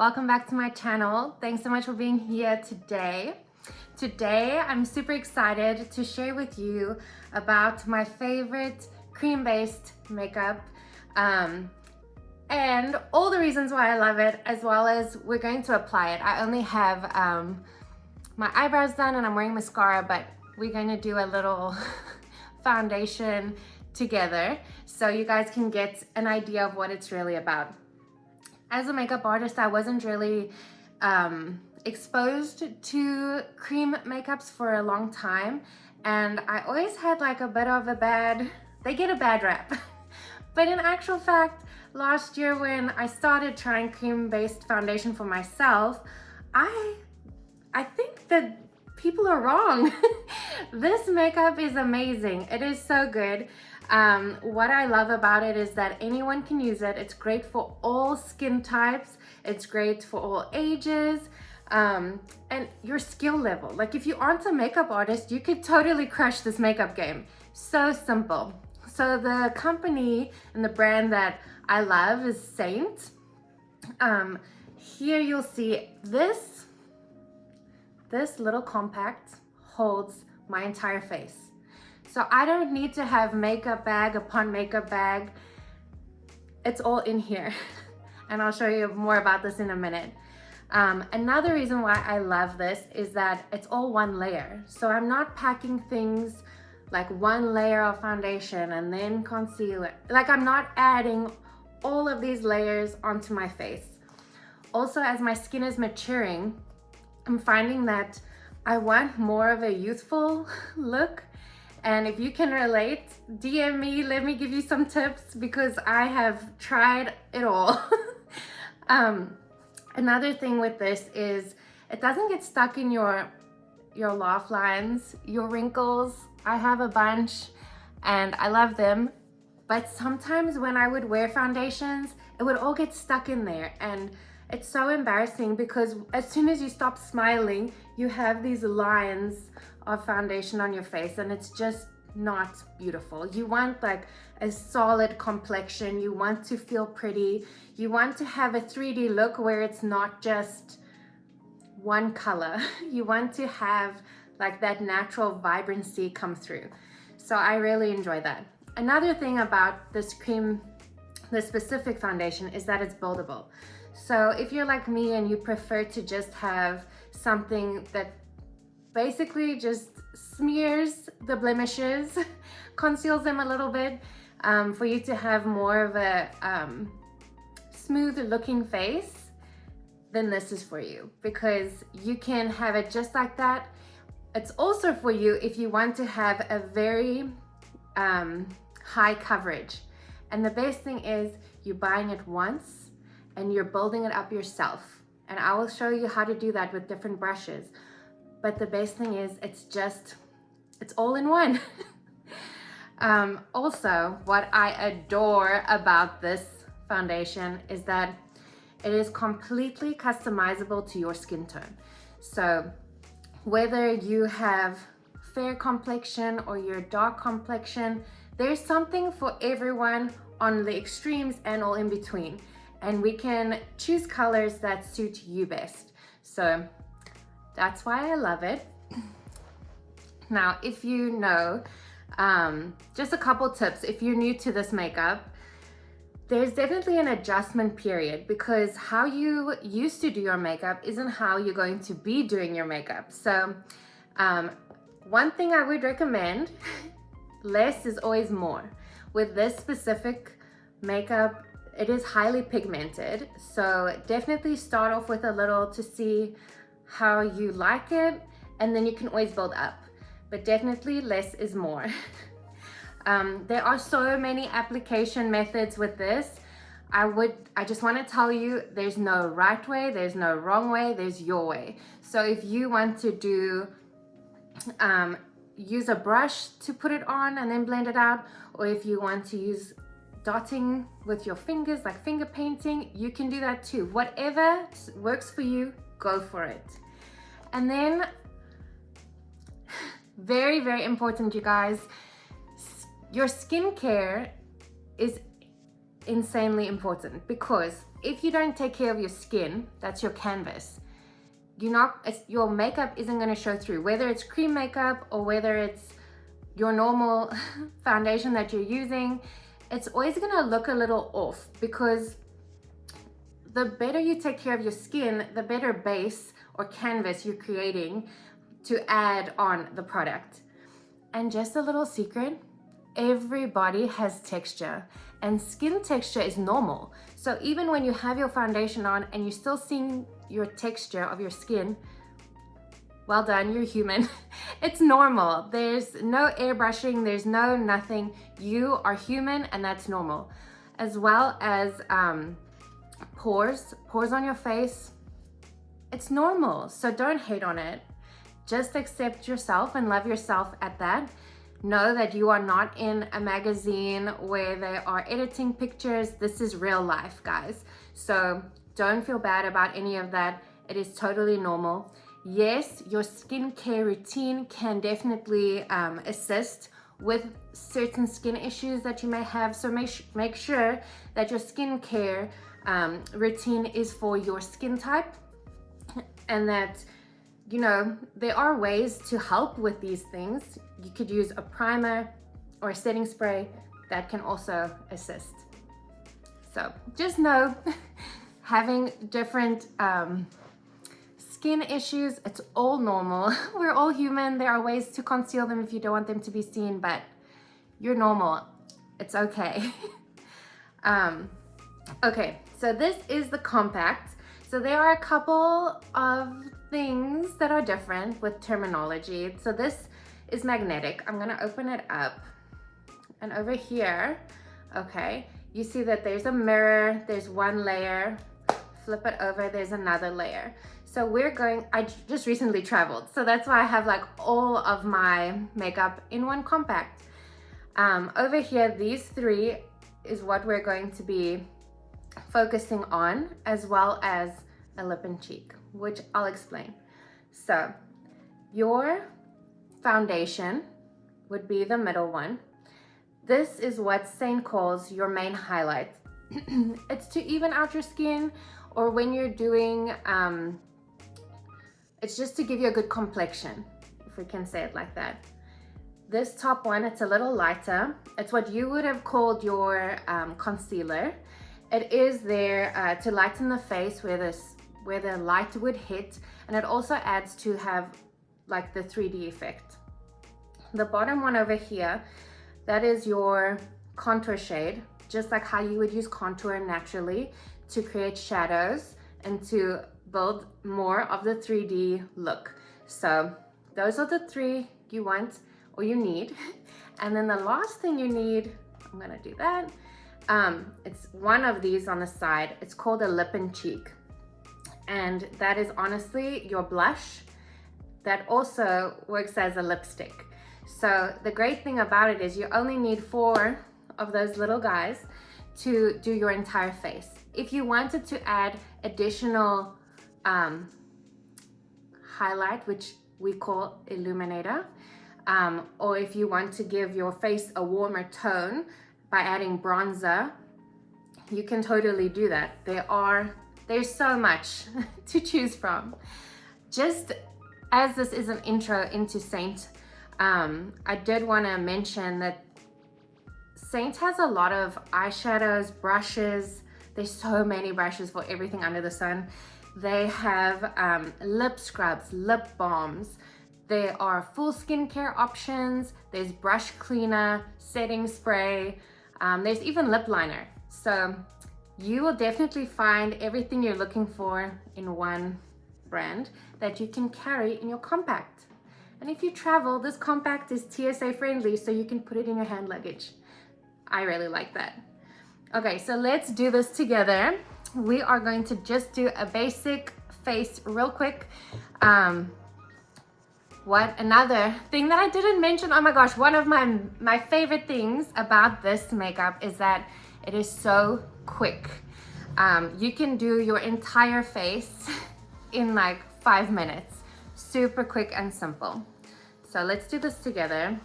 Welcome back to my channel. Thanks so much for being here today. Today, I'm super excited to share with you about my favorite cream-based makeup and all the reasons why I love it, as well as we're going to apply it. I only have my eyebrows done and I'm wearing mascara, but we're going to do a little foundation together so you guys can get an idea of what it's really about. As a makeup artist, I wasn't really exposed to cream makeups for a long time, and I always had like a bit of they get a bad rap. But in actual fact, last year when I started trying cream-based foundation for myself, I think that people are wrong. This makeup is amazing. It is so good. What I love about it is that anyone can use it. It's great for all skin types. It's great for all ages, and your skill level. Like if you aren't a makeup artist, you could totally crush this makeup game. So simple. So the company and the brand that I love is Seint. Here you'll see this little compact holds my entire face. So I don't need to have makeup bag upon makeup bag. It's all in here. And I'll show you more about this in a minute. Another reason why I love this is that it's all one layer. So I'm not packing things like one layer of foundation and then concealer. Like I'm not adding all of these layers onto my face. Also, as my skin is maturing, I'm finding that I want more of a youthful look. And if you can relate, DM me, let me give you some tips because I have tried it all. Another thing with this is it doesn't get stuck in your laugh lines, your wrinkles. I have a bunch and I love them. But sometimes when I would wear foundations, it would all get stuck in there. And it's so embarrassing because as soon as you stop smiling, you have these lines of foundation on your face and it's just not beautiful. You want like a solid complexion. You want to feel pretty. You want to have a 3D look where it's not just one color. You want to have like that natural vibrancy come through. So I really enjoy that. Another thing about this specific foundation is that it's buildable. So if you're like me and you prefer to just have something that basically just smears the blemishes, conceals them a little bit, for you to have more of a smooth looking face, then this is for you because you can have it just like that. It's also for you if you want to have a very high coverage. And the best thing is you're buying it once and you're building it up yourself. And I will show you how to do that with different brushes. But the best thing is it's all in one. Also, what I adore about this foundation is that it is completely customizable to your skin tone. So whether you have fair complexion or your dark complexion, there's something for everyone on the extremes and all in between. And we can choose colors that suit you best. So that's why I love it. Now, if you know, just a couple tips, if you're new to this makeup, there's definitely an adjustment period because how you used to do your makeup isn't how you're going to be doing your makeup. So one thing I would recommend, less is always more. With this specific makeup, it is highly pigmented. So definitely start off with a little to see how you like it, and then you can always build up. But definitely less is more. There are so many application methods with this. I just want to tell you, there's no right way, there's no wrong way, there's your way. So if you want to do, use a brush to put it on and then blend it out, or if you want to use dotting with your fingers, like finger painting, you can do that too. Whatever works for you, go for it. And then, very, very important, you guys, your skincare is insanely important because if you don't take care of your skin, that's your canvas. Your makeup isn't going to show through, whether it's cream makeup or whether it's your normal foundation that you're using. It's always going to look a little off, because the better you take care of your skin, the better base or canvas you're creating to add on the product. And just a little secret, everybody has texture, and skin texture is normal. So even when you have your foundation on and you're still seeing your texture of your skin, well done, you're human. It's normal. There's no airbrushing, there's no nothing. You are human, and that's normal. As well as pores on your face, it's normal. So don't hate on it. Just accept yourself and love yourself at that. Know that you are not in a magazine where they are editing pictures. This is real life, guys. So don't feel bad about any of that. It is totally normal. Yes, your skincare routine can definitely assist with certain skin issues that you may have. So make sure that your skincare routine is for your skin type, and that, you know, there are ways to help with these things. You could use a primer or a setting spray that can also assist. So just know, having different skin issues, it's all normal. We're all human. There are ways to conceal them if you don't want them to be seen, but you're normal. It's okay. Okay, so this is the compact. So there are a couple of things that are different with terminology. So this is magnetic. I'm gonna open it up. And over here, okay, you see that there's a mirror, there's one layer. Flip it over, there's another layer. So I just recently traveled, so that's why I have like all of my makeup in one compact. Over here, these three is what we're going to be focusing on, as well as a lip and cheek, which I'll explain. So your foundation would be the middle one. This is what Seint calls your main highlight. It's to even out your skin, or when you're doing, it's just to give you a good complexion, if we can say it like that. This top one, it's a little lighter. It's what you would have called your concealer. It is there to lighten the face where the light would hit, and it also adds to have like the 3D effect. The bottom one over here, that is your contour shade, just like how you would use contour naturally to create shadows and to build more of the 3D look. So those are the three you want or you need. And then the last thing you need, I'm gonna do that. It's one of these on the side. It's called a lip and cheek. And that is honestly your blush that also works as a lipstick. So the great thing about it is you only need 4 of those little guys to do your entire face. If you wanted to add additional highlight, which we call illuminator, or if you want to give your face a warmer tone by adding bronzer, you can totally do that. There's so much to choose from. Just as this is an intro into Seint, I did want to mention that Seint has a lot of eyeshadows, brushes. There's so many brushes for everything under the sun. They have lip scrubs, lip balms. There are full skincare options. There's brush cleaner, setting spray. There's even lip liner. So you will definitely find everything you're looking for in one brand that you can carry in your compact. And if you travel, this compact is TSA friendly, so you can put it in your hand luggage. I really like that. Okay, so let's do this together. We are going to just do a basic face real quick. What another thing that I didn't mention, oh my gosh, one of my favorite things about this makeup is that it is so quick. You can do your entire face in like 5 minutes. Super quick and simple. So let's do this together.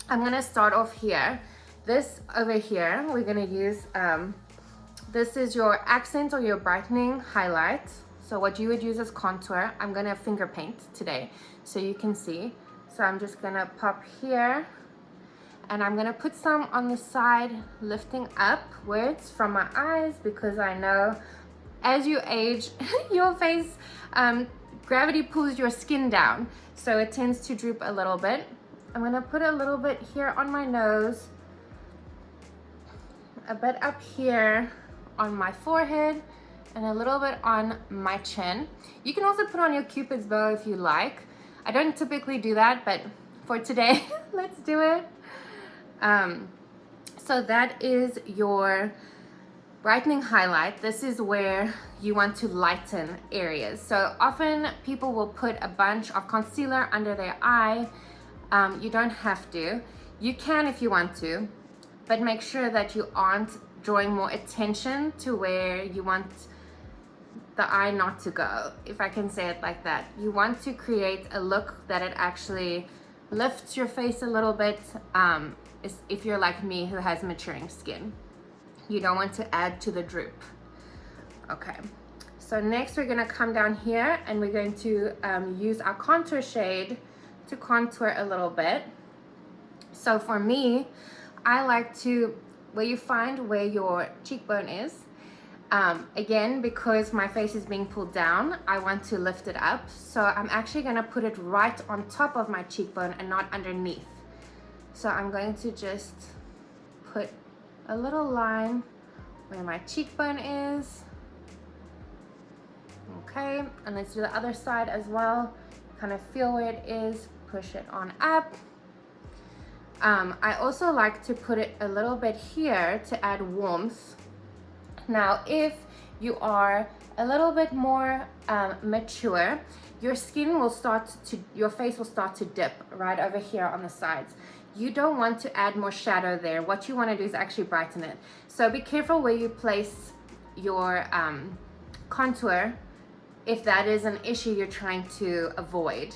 I'm gonna start off here. This over here, we're gonna use this is your accent or your brightening highlight. So what you would use as contour, I'm gonna finger paint today so you can see. So I'm just gonna pop here, and I'm gonna put some on the side, lifting upwards from my eyes, because I know as you age, your face, gravity pulls your skin down, so it tends to droop a little bit. I'm gonna put a little bit here on my nose, a bit up here on my forehead, and a little bit on my chin. You can also put on your Cupid's bow if you like. I don't typically do that, but for today, let's do it. So that is your brightening highlight. This is where you want to lighten areas. So often people will put a bunch of concealer under their eye. You don't have to. You can if you want to, but make sure that you aren't drawing more attention to where you want the eye not to go, if I can say it like that. You want to create a look that it actually lifts your face a little bit, if you're like me who has maturing skin. You don't want to add to the droop. Okay, so next we're gonna come down here and we're going to use our contour shade to contour a little bit. So for me, I like to, where you find where your cheekbone is, again, because my face is being pulled down, I want to lift it up. So I'm actually gonna put it right on top of my cheekbone and not underneath. So I'm going to just put a little line where my cheekbone is. Okay, and let's do the other side as well. Kind of feel where it is, push it on up. I also like to put it a little bit here to add warmth. Now, if you are a little bit more mature, your skin will start to, your face will start to dip right over here on the sides. You don't want to add more shadow there. What you want to do is actually brighten it. So be careful where you place your contour if that is an issue you're trying to avoid.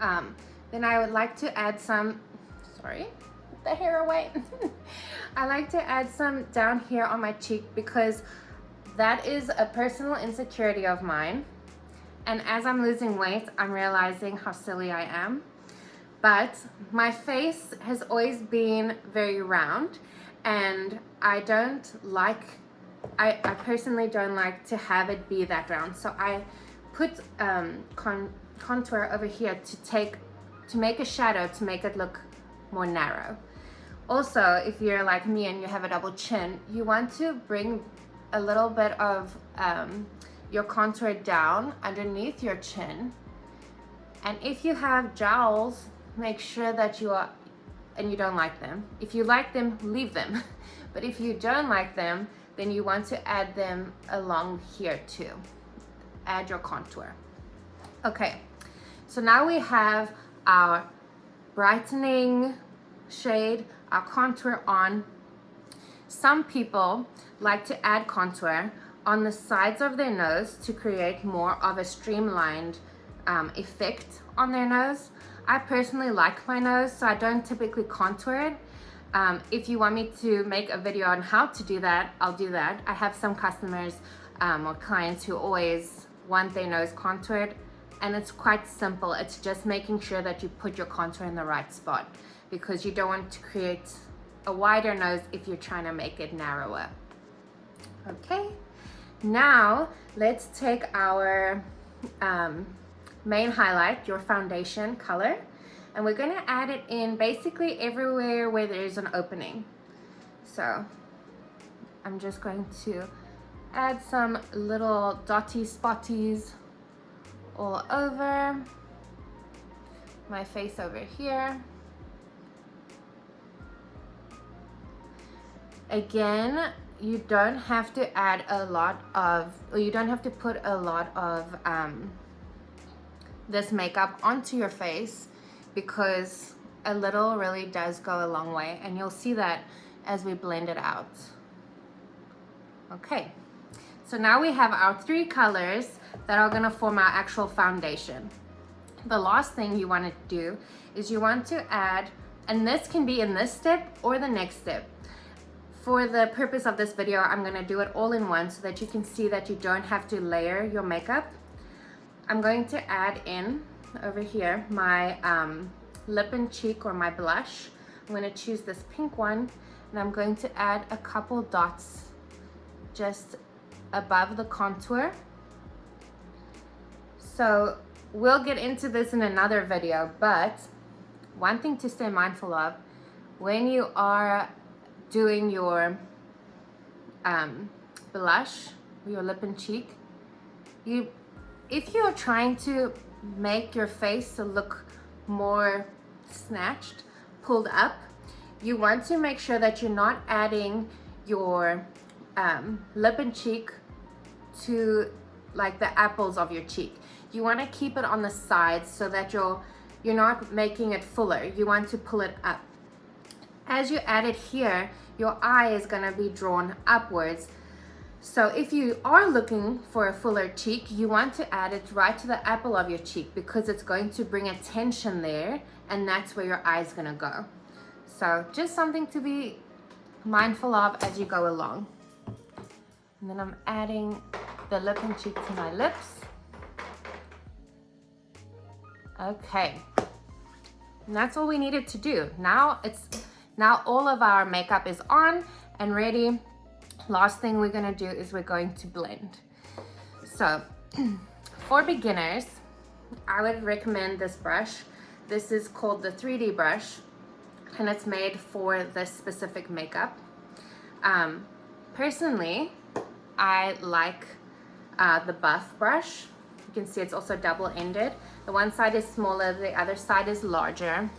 Then I would like to add some, sorry, put the hair away. I like to add some down here on my cheek because that is a personal insecurity of mine. And as I'm losing weight, I'm realizing how silly I am. But my face has always been very round, and I personally don't like to have it be that round. So I put contour over here to make a shadow, to make it look more narrow. Also, if you're like me and you have a double chin, you want to bring a little bit of your contour down underneath your chin. And if you have jowls, make sure that you don't like them. If you like them, leave them. But if you don't like them, then you want to add them along here too. Add your contour. Okay, so now we have our brightening shade, our contour on. Some people like to add contour on the sides of their nose to create more of a streamlined effect on their nose. I personally like my nose, so I don't typically contour it. If you want me to make a video on how to do that, I'll do that. I have some customers or clients who always want their nose contoured, and it's quite simple. It's just making sure that you put your contour in the right spot, because you don't want to create a wider nose if you're trying to make it narrower. Okay, now let's take our main highlight, your foundation color, and we're gonna add it in basically everywhere where there's an opening. So I'm just going to add some little dotty spotties all over my face over here. Again, you don't have to add a lot of, or you don't have to put a lot of this makeup onto your face, because a little really does go a long way, and you'll see that as we blend it out. Okay, so now we have our three colors that are gonna form our actual foundation. The last thing you want to do is you want to add, and this can be in this step or the next step, for the purpose of this video, I'm gonna do it all in one so that you can see that you don't have to layer your makeup. I'm going to add in over here my lip and cheek, or my blush. I'm gonna choose this pink one, and I'm going to add a couple dots just above the contour. So we'll get into this in another video, but one thing to stay mindful of when you are doing your blush, your lip and cheek, if you're trying to make your face to look more snatched, pulled up, you want to make sure that you're not adding your lip and cheek to like the apples of your cheek. You want to keep it on the sides so that you're not making it fuller. You want to pull it up. As you add it here, your eye is going to be drawn upwards. So if you are looking for a fuller cheek, you want to add it right to the apple of your cheek, because it's going to bring attention there, and that's where your eye is going to go. So just something to be mindful of as you go along. And then I'm adding the lip and cheek to my lips. Okay, and that's all we needed to do. Now all of our makeup is on and ready. Last thing we're gonna do is we're going to blend. So for beginners, I would recommend this brush. This is called the 3D brush, and it's made for this specific makeup. Personally, I like the buff brush. You can see it's also double-ended. The one side is smaller, the other side is larger.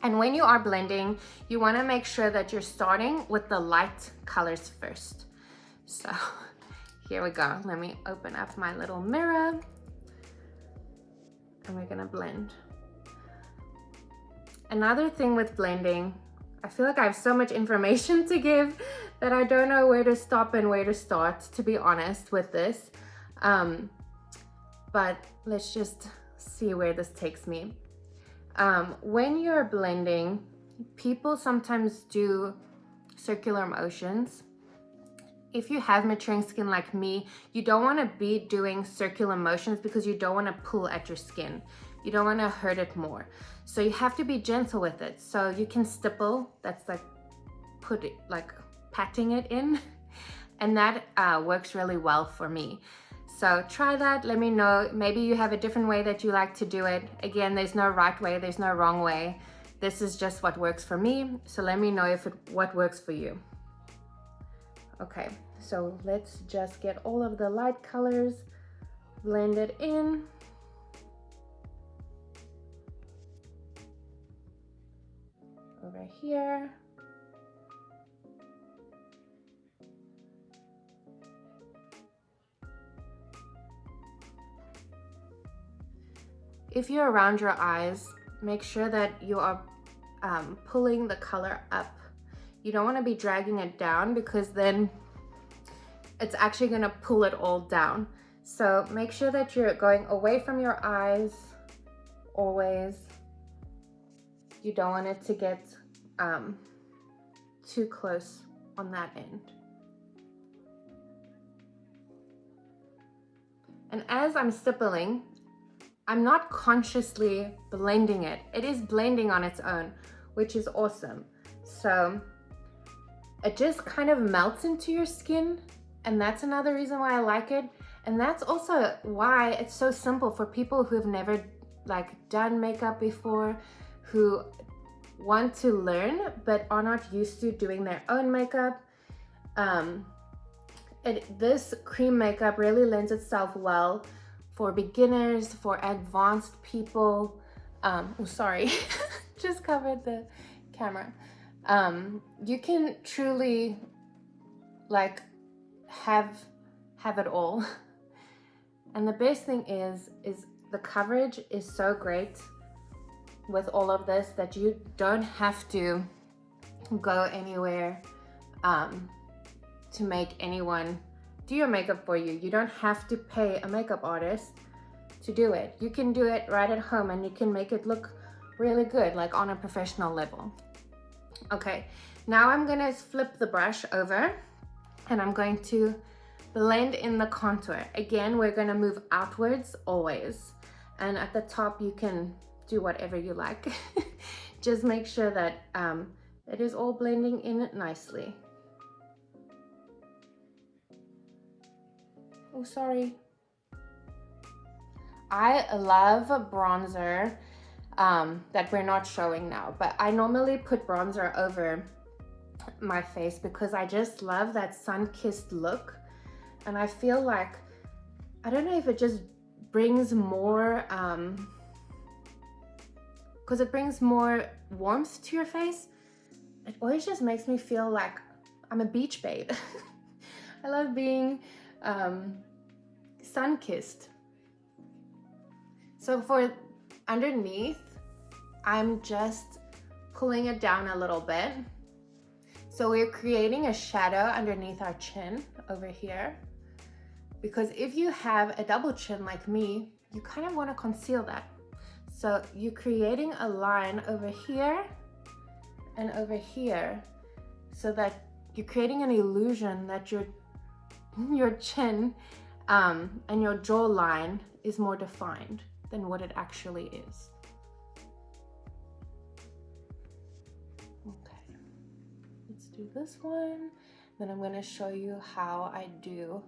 And when you are blending, you want to make sure that you're starting with the light colors first. So here we go. Let me open up my little mirror, and we're gonna blend. Another thing with blending, I feel like I have so much information to give that I don't know where to stop and where to start, to be honest with this. But let's just see where this takes me. When you're blending, people sometimes do circular motions. If you have maturing skin like me, you don't want to be doing circular motions because you don't want to pull at your skin. You don't want to hurt it more. So you have to be gentle with it. So you can stipple, that's like patting it in, and that works really well for me. So try that, let me know. Maybe you have a different way that you like to do it. Again, there's no right way, there's no wrong way. This is just what works for me. So let me know what works for you. Okay, so let's just get all of the light colors blended in. Over here. If you're around your eyes, make sure that you are pulling the color up. You don't want to be dragging it down, because then it's actually going to pull it all down. So make sure that you're going away from your eyes always. You don't want it to get too close on that end. And as I'm stippling, I'm not consciously blending it. It is blending on its own, which is awesome. So it just kind of melts into your skin, and that's another reason why I like it. And that's also why it's so simple for people who've never done makeup before, who want to learn but are not used to doing their own makeup. This cream makeup really lends itself well for beginners, for advanced people. Oh, sorry, just covered the camera. You can truly have it all. And the best thing is the coverage is so great with all of this that you don't have to go anywhere to make anyone do your makeup for you. You don't have to pay a makeup artist to do it. You can do it right at home, and you can make it look really good, like on a professional level. Okay, now I'm gonna flip the brush over and I'm going to blend in the contour. Again, we're gonna move outwards always. And at the top, you can do whatever you like. Just make sure that it is all blending in nicely. Oh, sorry. I love a bronzer that we're not showing now, but I normally put bronzer over my face because I just love that sun-kissed look. And I feel like, I don't know if it just brings more, because it brings more warmth to your face. It always just makes me feel like I'm a beach babe. I love being sun-kissed. So for underneath, I'm just pulling it down a little bit. So we're creating a shadow underneath our chin over here. Because if you have a double chin like me, you kind of want to conceal that. So you're creating a line over here and over here so that you're creating an illusion that your chin and your jawline is more defined than what it actually is. Okay, let's do this one. Then I'm going to show you how I do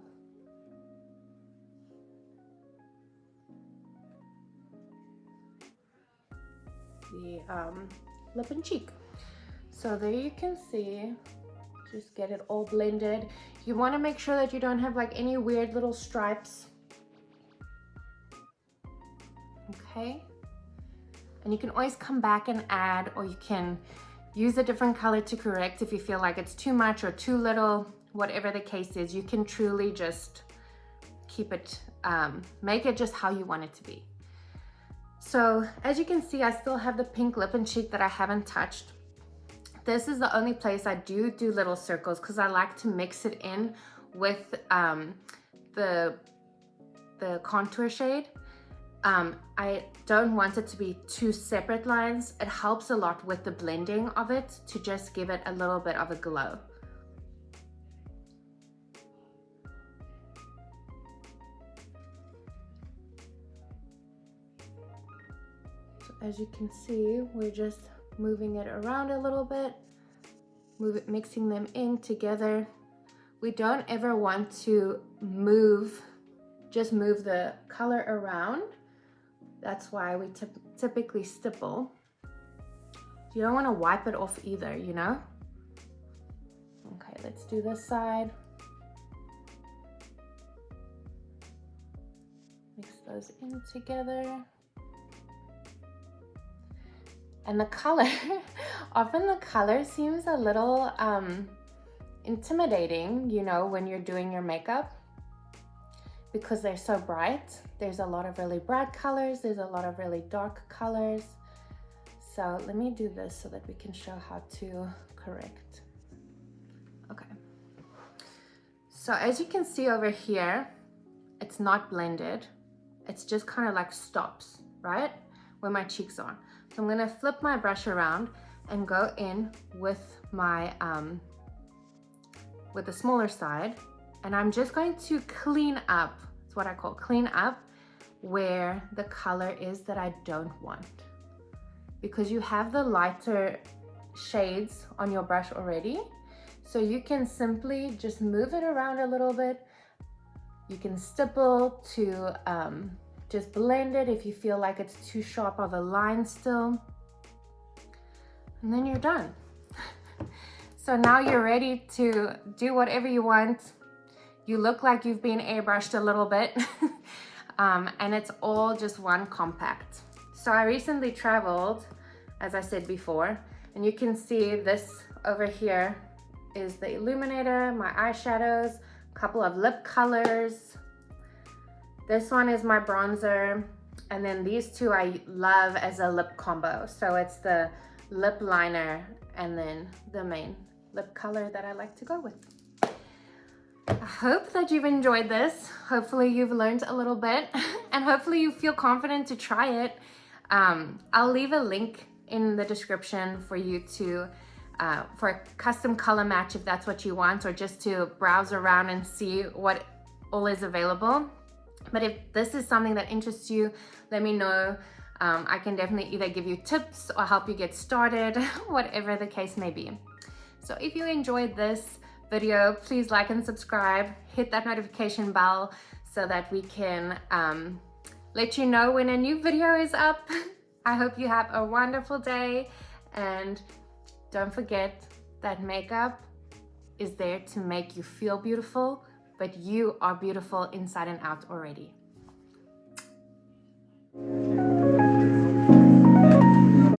the lip and cheek. So there you can see, just get it all blended. You want to make sure that you don't have like any weird little stripes. Okay, and you can always come back and add, or you can use a different color to correct if you feel like it's too much or too little. Whatever the case is, you can truly just keep it, make it just how you want it to be. So as you can see, I still have the pink lip and cheek that I haven't touched. This is the only place I do little circles because I like to mix it in with the contour shade. I don't want it to be two separate lines. It helps a lot with the blending of it to just give it a little bit of a glow. As you can see, we're just moving it around a little bit, mixing them in together. We don't ever want to just move the color around. That's why we typically stipple. You don't want to wipe it off either, you know? Okay, let's do this side. Mix those in together. And the color, often the color seems a little intimidating, you know, when you're doing your makeup because they're so bright. There's a lot of really bright colors. There's a lot of really dark colors. So let me do this so that we can show how to correct. Okay. So as you can see over here, it's not blended. It's just kind of like stops, right? Where my cheeks are. So I'm gonna flip my brush around and go in with my, with the smaller side. And I'm just going to clean up, it's what I call clean up, where the color is that I don't want. Because you have the lighter shades on your brush already. So you can simply just move it around a little bit. You can stipple to just blend it if you feel like it's too sharp of a line still. And then you're done. So now you're ready to do whatever you want. You look like you've been airbrushed a little bit. And it's all just one compact. So I recently traveled, as I said before, and you can see this over here is the illuminator, my eyeshadows, a couple of lip colors. This one is my bronzer, and then these two I love as a lip combo. So it's the lip liner and then the main lip color that I like to go with. I hope that you've enjoyed this. Hopefully you've learned a little bit and hopefully you feel confident to try it. I'll leave a link in the description for you to for a custom color match if that's what you want, or just to browse around and see what all is available. But if this is something that interests you, let me know. I can definitely either give you tips or help you get started, whatever the case may be. So if you enjoyed this video, please like and subscribe, hit that notification bell so that we can let you know when a new video is up. I hope you have a wonderful day, and don't forget that makeup is there to make you feel beautiful, but you are beautiful inside and out already.